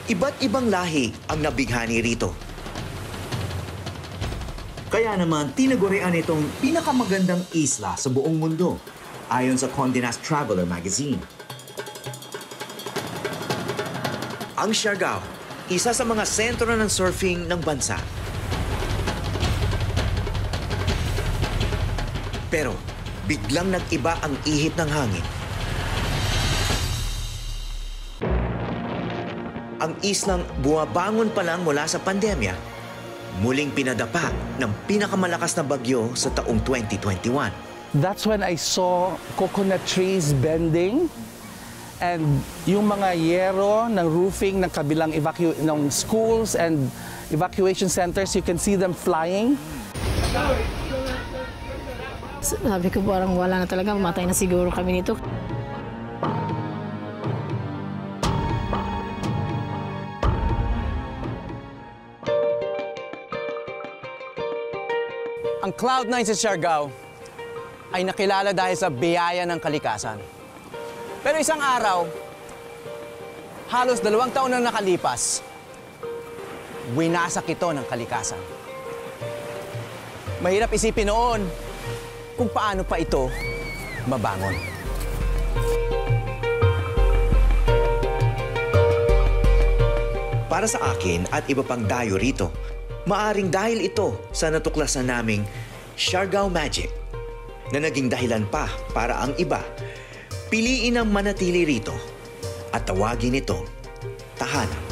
Iba't ibang lahi ang nabighani rito. Kaya naman tinagurian itong pinakamagandang isla sa buong mundo, ayon sa Condé Nast Traveler magazine. Ang Siargao, isa sa mga sentro ng surfing ng bansa. Pero biglang nag-iba ang ihip ng hangin. Ang islang bumabangon pa lang mula sa pandemya, muling pinadapa ng pinakamalakas na bagyo sa taong 2021. That's when I saw coconut trees bending and yung mga yero ng roofing ng kabilang ng schools and evacuation centers, you can see them flying. Sabi ko parang wala na talaga, mamatay na siguro kami nito. Ang Cloud9 sa Siargao ay nakilala dahil sa biyaya ng kalikasan. Pero isang araw, halos 2 taon na nakalipas, winasak ito ng kalikasan. Mahirap isipin noon kung paano pa ito mabangon. Para sa akin at iba pang dayo rito, maaring dahil ito sa natuklasan naming Siargao Magic na naging dahilan pa para ang iba piliin ang manatili rito at tawagin ito tahanan.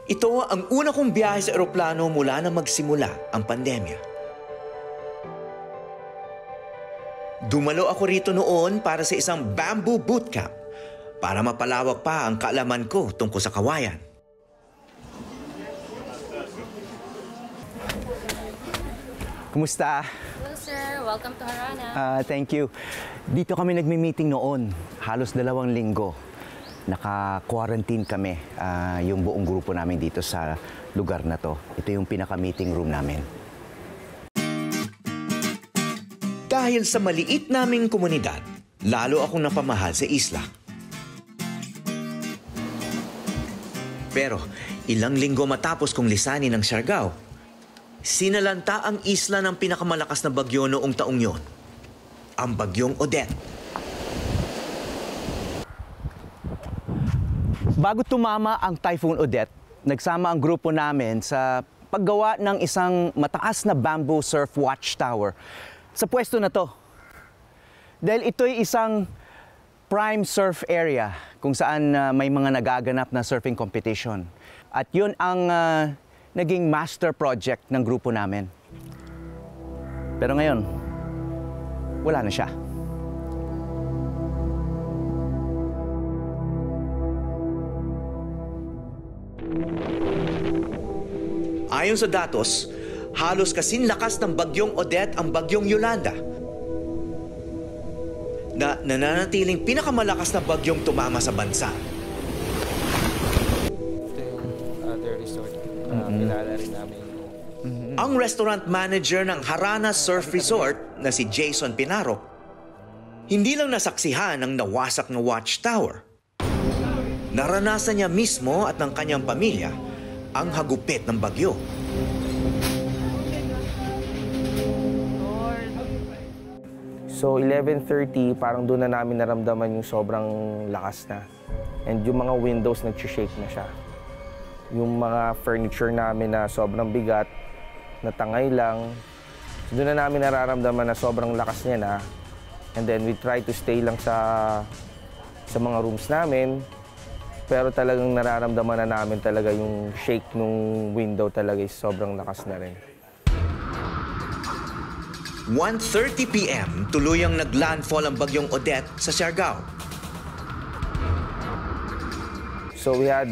Ito ang una kong biyahe sa eroplano mula na magsimula ang pandemya. Dumalo ako rito noon para sa isang bamboo bootcamp para mapalawak pa ang kaalaman ko tungkol sa kawayan. Kumusta? Hello sir, welcome to Harana. Thank you. Dito kami nagmi-meeting noon, halos 2 linggo. Naka-quarantine kami, yung buong grupo namin dito sa lugar na to. Ito yung pinaka-meeting room namin. Dahil sa maliit naming komunidad, lalo akong napamahal sa isla. Pero ilang linggo matapos kong lisanin ang Siargao, sinalanta ang isla ng pinakamalakas na bagyo noong taong yon, ang bagyong Odette. Bago tumama ang Typhoon Odette, nagsama ang grupo namin sa paggawa ng isang mataas na bamboo surf watchtower sa pwesto na to. Dahil ito'y isang prime surf area kung saan may mga nagaganap na surfing competition. At yun ang naging master project ng grupo namin. Pero ngayon, wala na siya. Ayon sa datos, halos kasing lakas ng bagyong Odette ang bagyong Yolanda na nananatiling pinakamalakas na bagyong tumama sa bansa. Other resort, kilala rin namin. Ang restaurant manager ng Harana Surf Resort na si Jason Pinaro, hindi lang nasaksihan ang nawasak na watchtower. Naranasan niya mismo at ng kanyang pamilya ang hagupit ng bagyo. So 11:30, parang doon na namin naramdaman yung sobrang lakas na. And yung mga windows nag-shake na siya. Yung mga furniture namin na sobrang bigat, natangay lang. So doon na namin nararamdaman na sobrang lakas niya na. And then we try to stay lang sa mga rooms namin. Pero talagang nararamdaman na namin talaga yung shake nung window talaga is sobrang lakas na rin. 1:30 p.m. tuluyang naglandfall ang bagyong Odette sa Siargao. So we had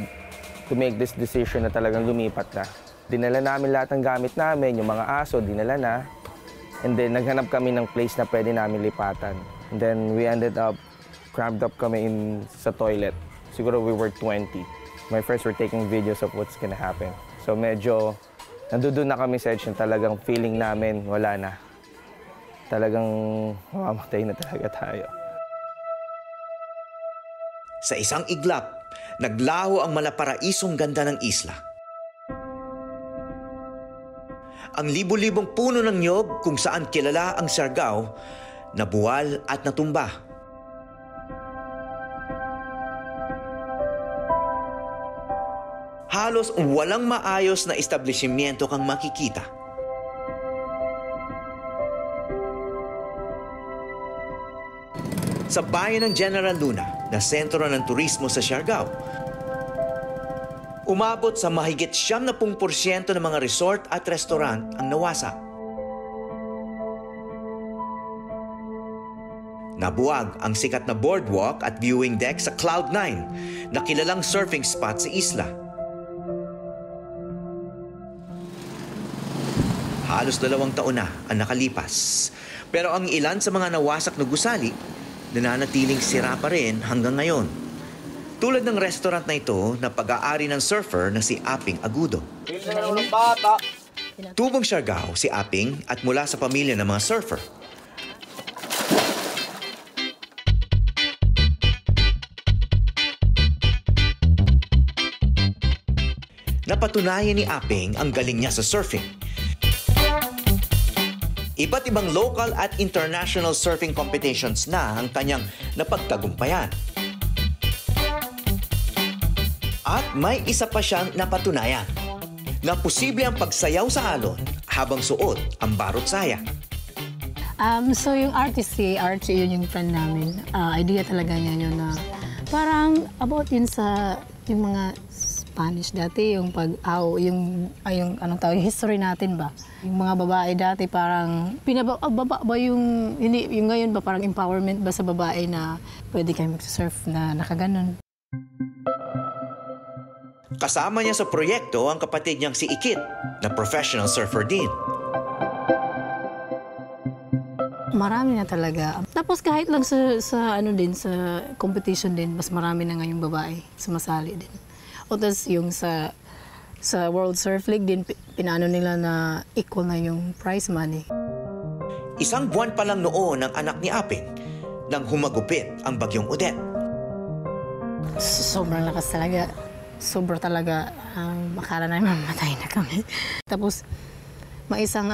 to make this decision na talagang lumipat na. Dinala namin lahat ng gamit namin, yung mga aso, dinala na. And then naghanap kami ng place na pwede namin lipatan. And then we ended up, crammed up kami sa toilet. Siguro we were 20. My friends were taking videos of what's gonna happen. So medyo, nandoon na kami sa edge na talagang feeling namin wala na. talagang mamamatay na talaga tayo. Sa isang iglap, naglaho ang malaparaisong ganda ng isla. Ang libu-libong puno ng niyog kung saan kilala ang Siargao, nabuwal at natumba. Halos walang maayos na establishmento kang makikita. Sa bayan ng General Luna, na sentro ng turismo sa Siargao, umabot sa mahigit 70% ng mga resort at restaurant ang nawasak. Nabuwag ang sikat na boardwalk at viewing deck sa Cloud9, na kilalang surfing spot sa isla. Halos 2 taon na ang nakalipas, pero ang ilan sa mga nawasak na gusali nananatiling sira pa rin hanggang ngayon. Tulad ng restaurant na ito na pag-aari ng surfer na si Aping Agudo. Tubong Siargao si Aping at mula sa pamilya ng mga surfer. Napatunayan ni Aping ang galing niya sa surfing. Iba't ibang local at international surfing competitions na ang kanyang napagtagumpayan. At may isa pa siyang napatunayan, na posible ang pagsayaw sa alon habang suot ang barot saya. So yung artist, si Archie, yun yung friend namin. Idea talaga niya yun na parang about yun sa yung mga Spanish dati, yung yung anong tawag, yung history natin ba? Yung mga babae dati parang pinababa ba yung ngayon ba parang empowerment ba sa babae na pwede kayo mag-surf na nakaganon. Kasama niya sa proyekto ang kapatid niyang si Ikit, na professional surfer din. Marami na talaga. Tapos kahit lang sa competition din, mas marami na ngayong babae sumasali din. O tas yung sa World Surf League din, pinano nila na equal na yung prize money. 1 buwan pa lang noon ang anak ni Aping nang humagupit ang bagyong Odette. Sobrang lakas talaga. Sobra talaga. Akala na mamatay na kami. Tapos, may isang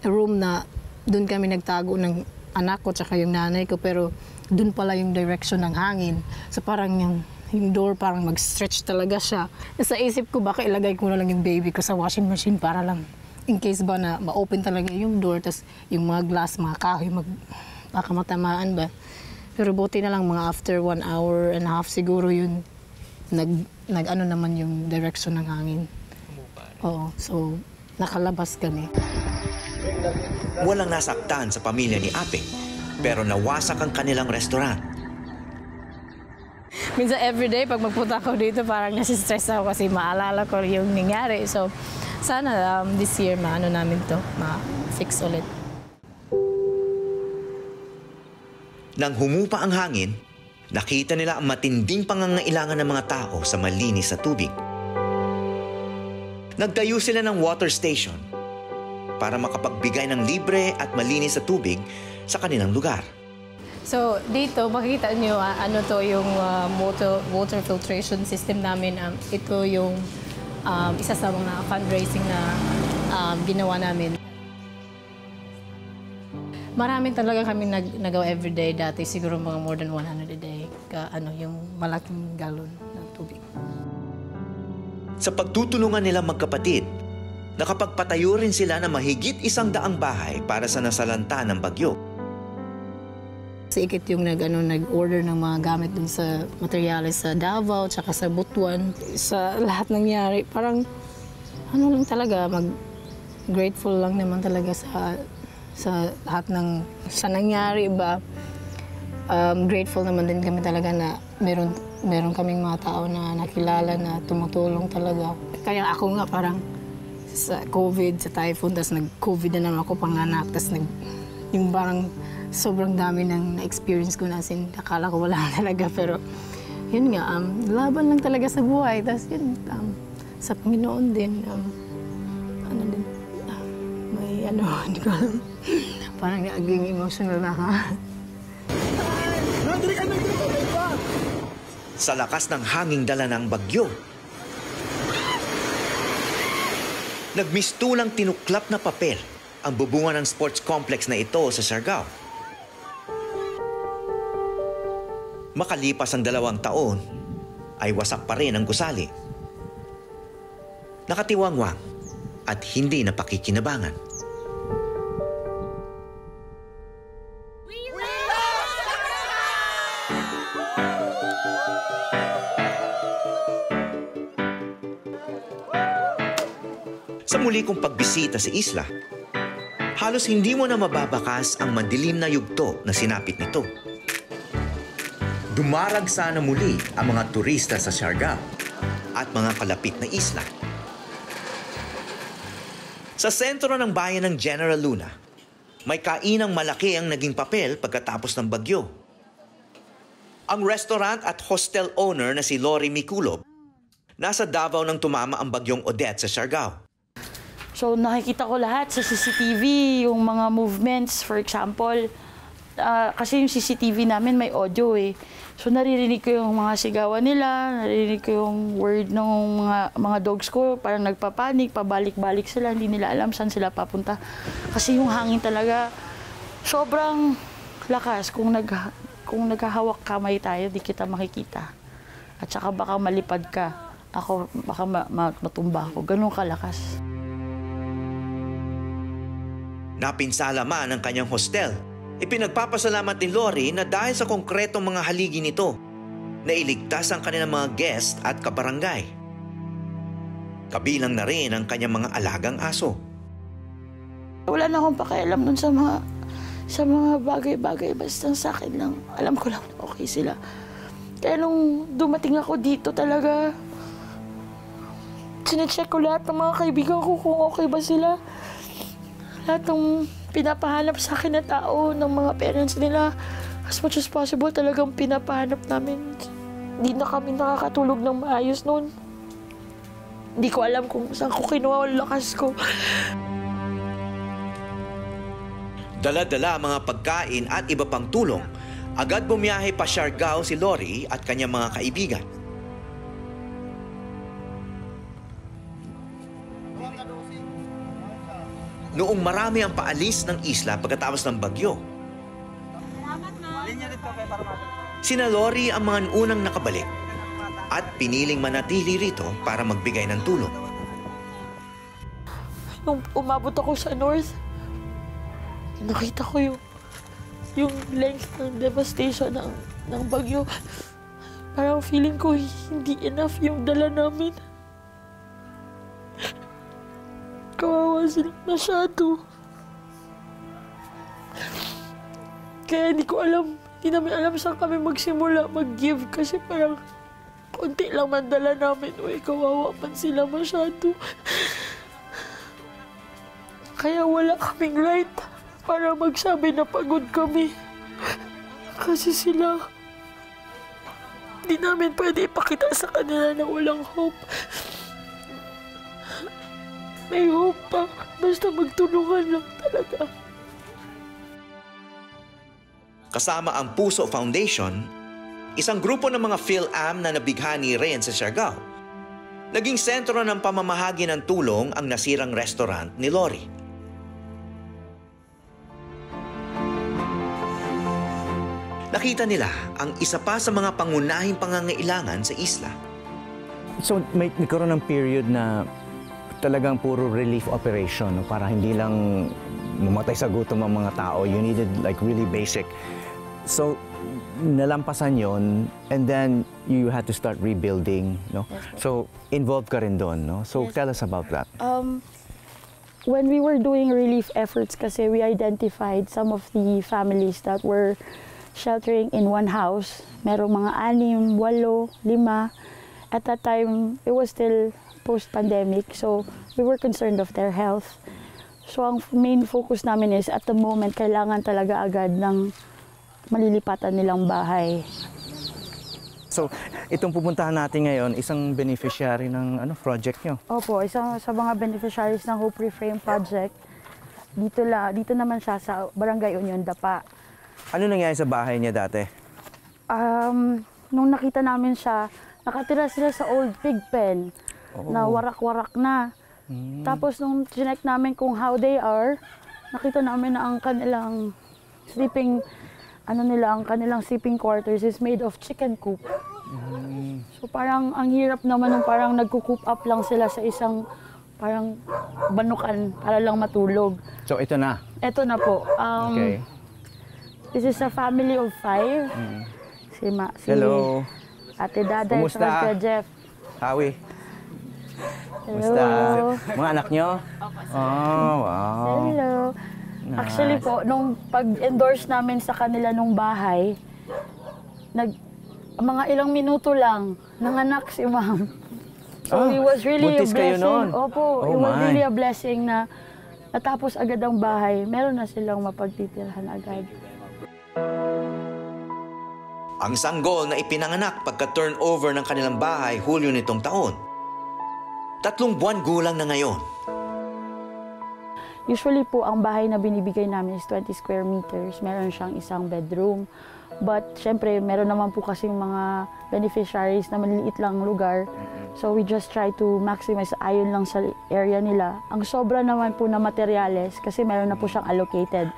room na doon kami nagtago ng anak ko tsaka yung nanay ko, pero doon pala yung direction ng hangin. So parang yung door parang mag-stretch talaga siya. Sa isip ko, baka ilagay ko na lang yung baby ko sa washing machine para lang in case ba na ma-open talaga yung door, tas yung mga glass, mga kahoy, baka matamaan ba. Pero buti na lang mga after 1 hour and a half siguro yun, nag-ano naman yung direction ng hangin. Oo, so nakalabas kami. Walang nasaktan sa pamilya ni Aping, pero nawasak ang kanilang restaurant. Minsan everyday, pag magpunta ako dito, parang nasistress ako kasi maalala ko yung nangyari. So, sana this year, namin to, ma-fix ulit. Nang humupa ang hangin, nakita nila ang matinding pangangailangan ng mga tao sa malinis na tubig. Nagtayo sila ng water station para makapagbigay ng libre at malinis na tubig sa kanilang lugar. So, dito, makikita nyo, yung water filtration system namin. Ito yung isa sa mga fundraising na ginawa namin. Marami talaga kami nagawa everyday dati. Siguro mga more than 100 a day. Yung malaking galon ng tubig. Sa pagtutulungan nila magkapatid, nakapagpatayo rin sila ng mahigit 100 bahay para sa nasalanta ng bagyo. Si Ikit yung nag-order ng mga gamit dun sa materyales sa Davao tsaka sa Butuan. Sa lahat nangyari, parang lang talaga, grateful lang naman talaga sa lahat ng sa nangyari ba. Grateful naman din kami talaga na meron kaming mga tao na nakilala na tumutulong talaga. Kaya ako nga parang sa COVID, sa typhoon, tapos nag-COVID na naman ako panganak, tapos yung parang sobrang dami ng na-experience ko na akala ko wala talaga, pero yun nga, laban lang talaga sa buhay. Tapos yun, sa Panginoon din, may hindi ko alam, Parang naging emotional na ka. Sa lakas ng hanging dala ng bagyo, nagmistulang tinuklap na papel ang bubungan ng sports complex na ito sa Siargao. Makalipas ang 2 taon, ay wasak pa rin ang gusali. Nakatiwangwang at hindi napakikinabangan. Sa muli kong pagbisita sa isla, halos hindi mo na mababakas ang madilim na yugto na sinapit nito. Dumarag sana muli ang mga turista sa Siargao at mga kalapit na isla. Sa sentro ng bayan ng General Luna, may kainang malaki ang naging papel pagkatapos ng bagyo. Ang restaurant at hostel owner na si Lori Miculob, nasa Davao nang tumama ang bagyong Odette sa Siargao. So nakikita ko lahat sa CCTV, yung mga movements, for example. Kasi yung CCTV namin may audio eh. So naririnig ko yung mga sigawan nila, naririnig ko yung word ng mga dogs ko, parang nagpapanik, pabalik-balik sila, hindi nila alam saan sila papunta. Kasi yung hangin talaga, sobrang lakas. Kung naghahawak kamay tayo, di kita makikita. At saka baka malipad ka. Ako, baka matumba ako. Ganun kalakas. Napinsala man ang kanyang hostel. Ipinagpapasalamat ni Lori na dahil sa konkretong mga haligi nito, nailigtas ang kanilang mga guest at kabarangay. Kabilang na rin ang kanyang mga alagang aso. Wala na akong pakialam nun sa mga bagay-bagay. Basta sa akin lang, alam ko lang na okay sila. Kaya nung dumating ako dito talaga, sinecheck ko lahat ng mga kaibigan ko kung okay ba sila. Lahat ng pinapahanap sa akin na tao, ng mga parents nila, as much as possible talagang pinapahanap namin. Hindi na kami nakakatulog ng maayos noon. Hindi ko alam kung saan ko kinuha ang lakas ko. Dala-dala mga pagkain at iba pang tulong, agad bumiyahe pa Siargao si Lori at kanyang mga kaibigan. Noong marami ang paalis ng isla pagkatapos ng bagyo, sina Lori ang mga unang nakabalik at piniling manatili rito para magbigay ng tulong. Nung umabot ako sa north, nakita ko yung length ng devastation ng bagyo. Parang feeling ko hindi enough yung dala namin. Kawawa sila masyado. Kaya hindi namin alam saan kami magsimula mag-give kasi parang konti lang man dala namin. Uy, kawawa man sila masyado. Kaya wala kaming right para magsabi na pagod kami. Kasi sila, hindi namin pwede ipakita sa kanila na walang hope. May hope pa. Basta magtulungan lang talaga. Kasama ang Puso Foundation, isang grupo ng mga PhilAm na nabighani rin sa Siargao. Naging sentro ng pamamahagi ng tulong ang nasirang restaurant ni Lori. Nakita nila ang isa pa sa mga pangunahing pangangailangan sa isla. So may nagkaroon ng period na talagang puro relief operation, no? Para hindi lang mamatay sa gutom ang mga tao. You needed like really basic. So nalampasan yon, and then you had to start rebuilding, no? So involved ka rin doon, no? So tell us about that. When we were doing relief efforts kasi we identified some of the families that were sheltering in one house. Merong mga 6, 8, 5. At that time, it was still post-pandemic, so we were concerned of their health. So ang main focus namin is at the moment, kailangan talaga agad ng malilipatan nilang bahay. So itong pupuntahan natin ngayon, isang beneficiary ng project nyo? Opo, isang sa mga beneficiaries ng Hope Reframe Project. Dito naman siya sa Barangay Union, Dapa. Ano nangyari sa bahay niya dati? Nung nakita namin siya, nakatira sila sa old pig pen na warak-warak na. Tapos nung chinek namin kung how they are, nakita namin na ang kanilang sleeping, ang kanilang sleeping quarters is made of chicken coop. So parang ang hirap naman nung parang nagko-coop up lang sila sa isang parang banukan para lang matulog. So ito na? Ito na po. Okay. This is a family of 5. Si Hello. Ate Daday, Kumusta? Kuya Jeff. Hawi. Hello. Kumusta? Mga anak nyo? Oh, wow. Hello. Nice. Actually po, nung pag-endorse namin sa kanila nung bahay, mga ilang minuto lang, nanganak si ma'am. So it was really a buntis kayo blessing. nun? Opo, Oh it was my. really a blessing na natapos agad ang bahay. Meron na silang mapagtitirhan agad. Ang sanggol na ipinanganak pagka-turnover ng kanilang bahay Hulyo nitong taon. 3 buwan gulang na ngayon. Usually po, ang bahay na binibigay namin is 20 square meters. Meron siyang isang bedroom. But, syempre, meron naman po kasing mga beneficiaries na maliliit lang lugar. So, we just try to maximize ayon lang sa area nila. Ang sobra naman po na materyales, kasi meron na po siyang allocated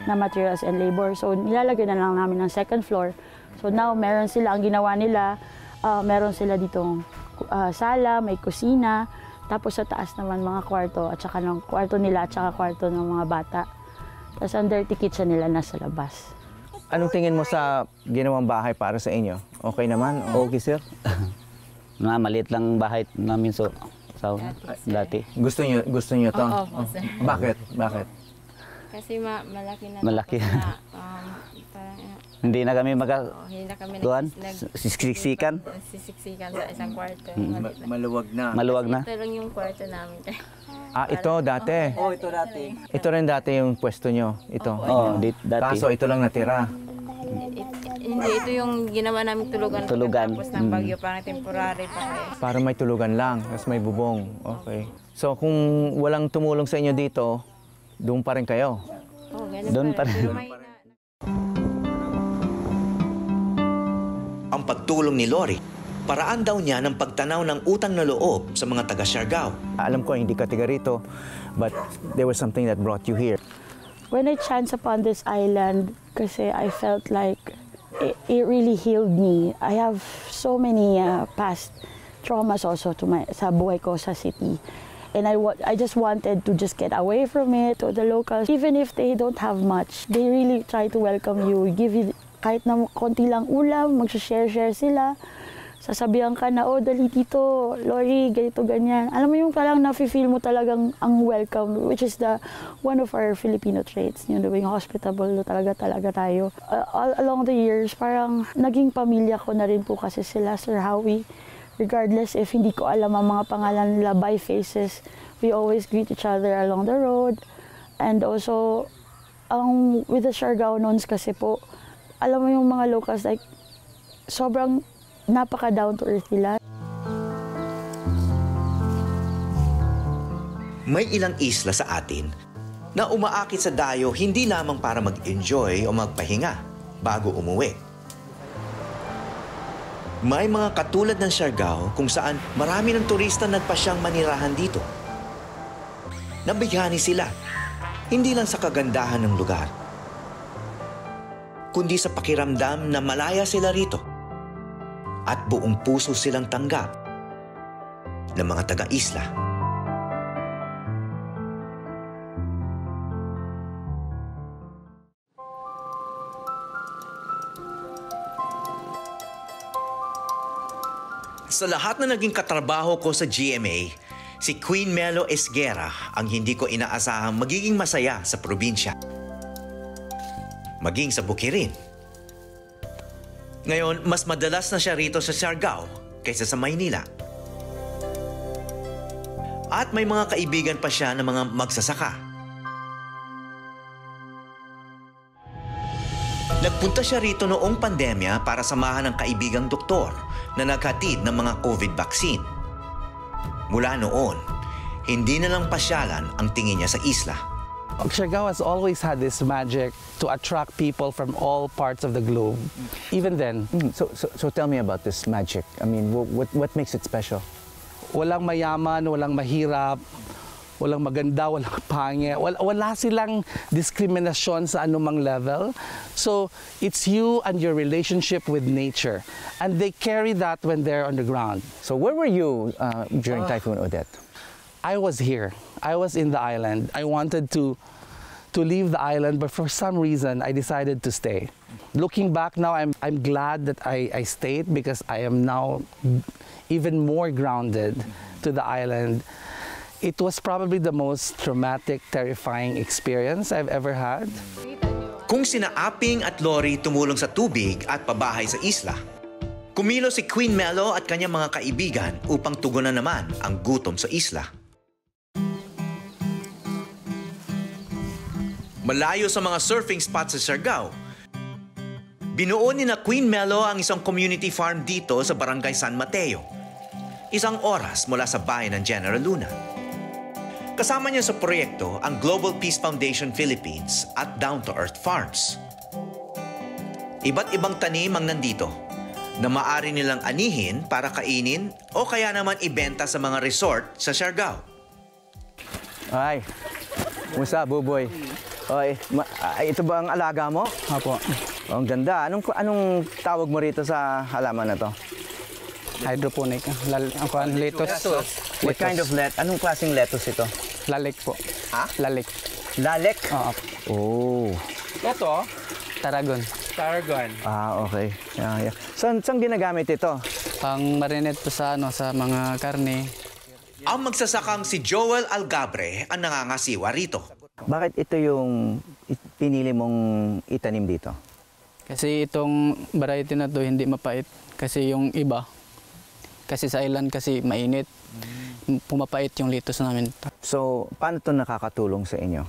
na materials and labor. So, nilalagay na lang namin ng second floor. So, now, meron sila, ang ginawa nila, meron sila ditong sala, may kusina. Tapos sa taas naman mga kwarto at saka ng kwarto nila at saka kwarto ng mga bata. Tapos ang dirty kitchen nila nasa labas. Anong tingin mo sa ginawang bahay para sa inyo? Okay naman? Okay, sir? Maliit lang bahay namin sa dati. Gusto niyo to? Oo, sir. Bakit? Kasi malaki na. Malaki. Tapos na, parang, Hindi na kami hindi na kami sisiksikan. sisiksikan sa isang kwarto. Maluwag na. Maluwag na. Ito lang yung kwarto namin. Ito dati? Ito dati. Ito rin dati yung pwesto nyo? Ito? Dati. Kaso ito lang natira? Hindi, ito yung ginawa namin tulugan. Tulugan. Tapos ng bagyo, parang temporary pa kayo. Para may tulugan lang, tapos may bubong. Okay. So kung walang tumulong sa inyo dito, doon pa rin kayo? Oh, ganun Doon pa pa rin. rin. Pero may Ang pagtulong ni Lori, paraan daw niya ng pagtanaw ng utang na loob sa mga taga-Siargao. Alam ko hindi ka tiga rito, but there was something that brought you here. When I chanced upon this island, kasi I felt like it really healed me. I have so many past traumas also sa buhay ko sa city. And I just wanted to just get away from it, to the locals. Even if they don't have much, they really try to welcome you, give you kahit na konti lang ulam, mag-share sila. Sasabihan ka na, dali dito, Lori, ganito, ganyan. Alam mo yung parang nafe-feel mo talagang ang welcome, which is one of our Filipino traits. Yung hospitable talaga tayo. All along the years, parang naging pamilya ko na rin po kasi sila, Sir Howie. Regardless if hindi ko alam ang mga pangalan nila by faces, we always greet each other along the road. And also, with the Siargao noons kasi po, alam mo yung mga locals, like, sobrang napaka-down to earth nila. May ilang isla sa atin na umaakit sa dayo hindi lamang para mag-enjoy o magpahinga bago umuwi. May mga katulad ng Siargao kung saan marami ng turista nagpasyang manirahan dito. Nabighani sila, hindi lang sa kagandahan ng lugar, kundi sa pakiramdam na malaya sila rito at buong puso silang tanggap ng mga taga-isla. Sa lahat na naging katrabaho ko sa GMA, si Queen Melo Esguera ang hindi ko inaasahang magiging masaya sa probinsya. Maging sa Bukirin. Ngayon, mas madalas na siya rito sa Siargao kaysa sa Maynila. At may mga kaibigan pa siya ng mga magsasaka. Nagpunta siya rito noong pandemya para samahan ng kaibigang doktor na naghatid ng mga COVID vaccine. Mula noon, hindi na lang pasyalan ang tingin niya sa isla. Siargao has always had this magic to attract people from all parts of the globe. Even then, So tell me about this magic. I mean, what makes it special? walang mayaman, walang mahirap, walang maganda, walang pangit. Wala silang diskriminasyon sa anumang level. So, it's you and your relationship with nature. And they carry that when they're on the ground. So where were you during Typhoon Odette? I was here. I was in the island. I wanted to leave the island, but for some reason, I decided to stay. Looking back now, I'm glad that I stayed because I am now even more grounded to the island. It was probably the most traumatic, terrifying experience I've ever had. Kung sina Aping at Lori tumulong sa tubig at pabahay sa isla, kumilo si Queen Melo at kanyang mga kaibigan upang tugunan naman ang gutom sa isla. Malayo sa mga surfing spots sa Siargao, binuo ni na Queen Melo ang isang community farm dito sa Barangay San Mateo. Isang oras mula sa bayan ng General Luna. Kasama niya sa proyekto ang Global Peace Foundation Philippines at Down to Earth Farms. Iba't ibang tanim ang nandito na maaari nilang anihin para kainin o kaya naman ibenta sa mga resort sa Siargao. Ay, kumusta, Buboy? Oy, ito ba ang alaga mo? Apo. Oh, ang ganda. Anong tawag mo rito sa halaman na to? Hydroponic. Lettuce. What kind of anong klaseng lettuce ito? Lalik po. Ha? Lalik. Lalek? Oo. Oh. Ito? Tarragon. Tarragon. Ah, okay. Yeah. Saan ginagamit ito? Pang marinate po sa mga karne. Ang magsasakang si Joel Algabre ang nangangasiwa rito. Bakit ito yung pinili mong itanim dito? Kasi itong variety na to hindi mapait. Kasi yung iba, kasi sa island kasi mainit, pumapait yung lettuce namin. So, paano ito nakakatulong sa inyo?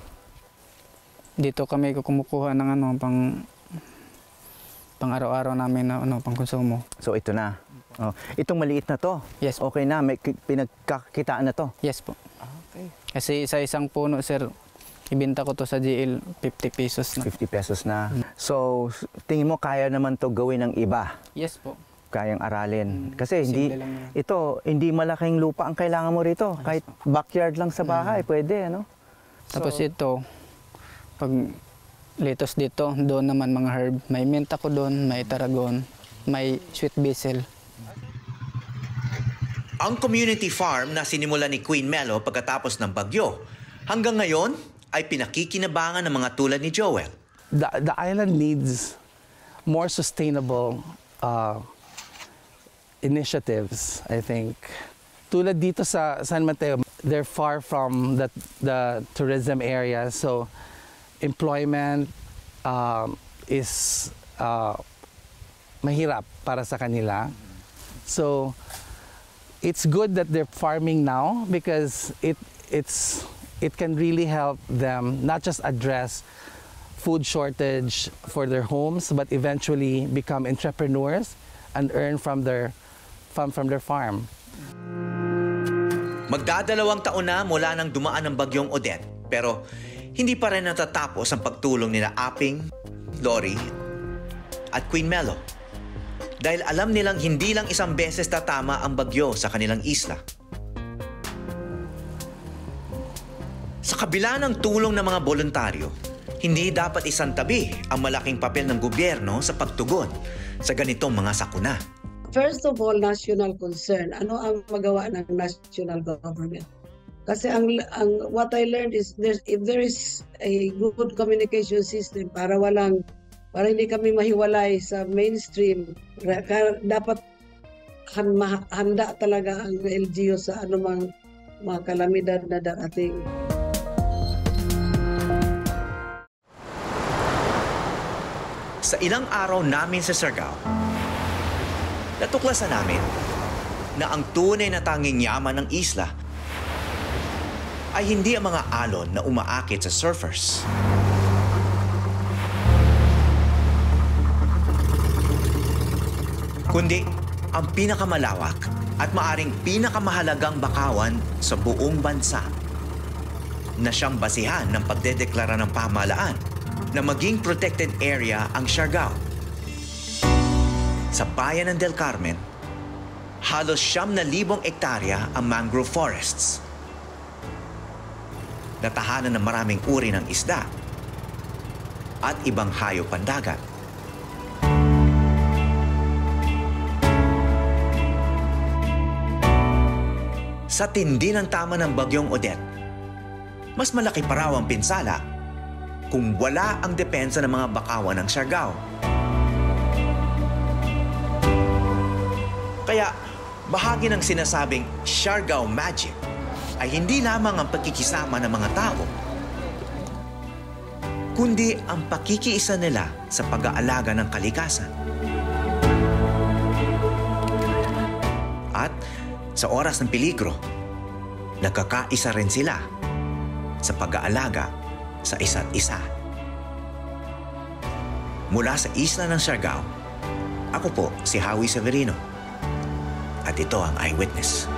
Dito kami kumukuha ng pang araw-araw namin na pang konsumo. So, ito na. Oh, itong maliit na to? Yes. Okay na, may pinagkakitaan na to? Yes po. Okay. Kasi sa isang puno, sir, ibenta ko to sa GL 50 pesos na. 50 pesos na. So, tingin mo kaya naman to gawin ng iba? Yes po. Kayang aralin. Kasi Simple hindi malaking lupa ang kailangan mo rito. Kahit backyard lang sa bahay, pwede, ano? Tapos ito, pag lettuce dito, doon naman mga herb. May mint ako doon, may tarragon, may sweet basil. Ang community farm na sinimula ni Queen Melo pagkatapos ng bagyo, hanggang ngayon ay pinakikinabangan ng mga tulad ni Joel. The island needs more sustainable initiatives, I think. Tulad dito sa San Mateo, they're far from the tourism area, so employment is mahirap para sa kanila. So it's good that they're farming now because it can really help them not just address food shortage for their homes, but eventually become entrepreneurs and earn from their farm. Magdadalawang taon na mula nang dumaan ang bagyong Odette, pero hindi pa rin natatapos ang pagtulong nila Aping, Lori, at Queen Melo. Dahil alam nilang hindi lang isang beses tatama ang bagyo sa kanilang isla. Sa kabila ng tulong ng mga voluntaryo, hindi dapat isantabi ang malaking papel ng gobyerno sa pagtugon sa ganitong mga sakuna. First of all, national concern. Ano ang magawa ng national government? Kasi what I learned is if there is a good communication system para hindi kami mahiwalay sa mainstream, dapat handa talaga ang LGU sa anumang mga kalamidad na darating. Sa ilang araw namin sa Siargao, natuklasan namin na ang tunay na tanging yaman ng isla ay hindi ang mga alon na umaakit sa surfers. Kundi ang pinakamalawak at maaring pinakamahalagang bakawan sa buong bansa. na siyang basihan ng pagdedeklara ng pamahalaan na maging protected area ang Siargao. Sa bayan ng Del Carmen, halos 9,000 ektarya ang mangrove forests. Natahanan ng maraming uri ng isda at ibang hayop pandagat. Sa tindi ng tama ng bagyong Odette, mas malaki pa raw ang pinsala kung wala ang depensa ng mga bakawan ng Siargao. Kaya bahagi ng sinasabing Siargao Magic ay hindi lamang ang pagkikisama ng mga tao, kundi ang pakikiisa nila sa pag-aalaga ng kalikasan. At sa oras ng peligro, nagkakaisa rin sila sa pag-aalaga sa isa't isa. Mula sa isla ng Siargao, ako po si Howie Severino at ito ang Eyewitness.